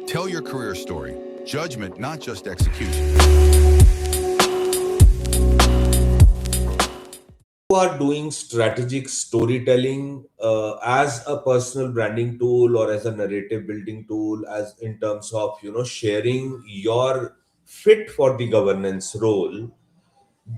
Tell your career story. Judgment, not just execution. You are doing strategic storytelling as a personal branding tool or as a narrative building tool, as in terms of sharing your fit for the governance role,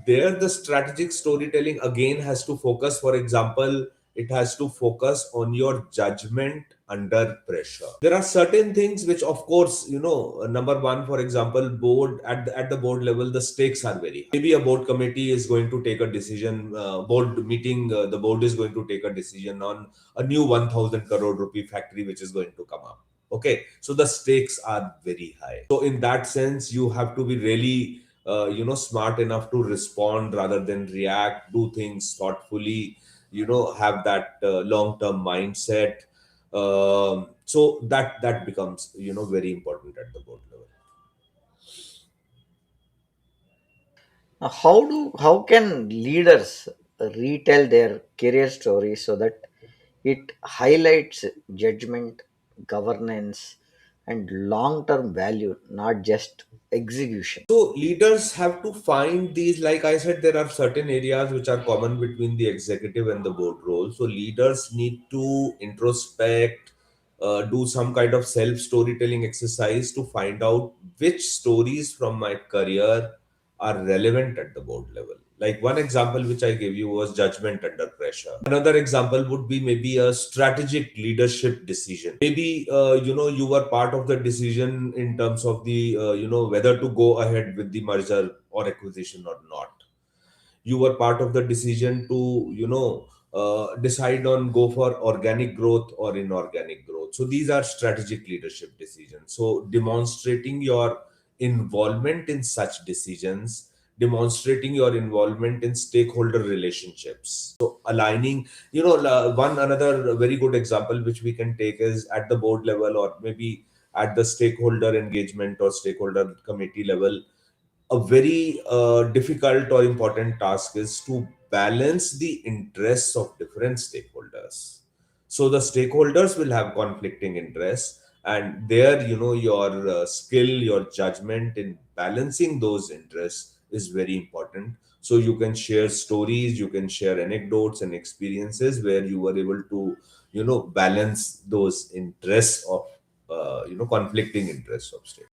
there the strategic storytelling again has to focus. For example, it has to focus on your judgment under pressure. There are certain things which, of course, number one, for example, board at the board level, the stakes are very high. Maybe a board committee is going to take a decision, board meeting, the board is going to take a decision on a new 1000 crore rupee factory which is going to come up. Okay, so the stakes are very high. So in that sense, you have to be really smart enough to respond rather than react, do things thoughtfully, have that long term mindset. So that becomes very important at the board level. Now, how can leaders retell their career stories so that it highlights judgment, governance, and long-term value, not just execution? So leaders have to find these, like I said, there are certain areas which are common between the executive and the board role. So leaders need to introspect, do some kind of self storytelling exercise to find out which stories from my career are relevant at the board level. Like one example which I gave you was judgment under pressure. Another example would be maybe a strategic leadership decision. Maybe you were part of the decision in terms of the whether to go ahead with the merger or acquisition or not. You were part of the decision to decide on go for organic growth or inorganic growth. So these are strategic leadership decisions. So demonstrating your involvement in such decisions, demonstrating your involvement in stakeholder relationships, so aligning, one another very good example which we can take is at the board level or maybe at the stakeholder engagement or stakeholder committee level. A very difficult or important task is to balance the interests of different stakeholders. So the stakeholders will have conflicting interests, and there, your skill, your judgment in balancing those interests is very important. So you can share stories, you can share anecdotes and experiences where you were able to, balance those interests of, conflicting interests of stakeholders.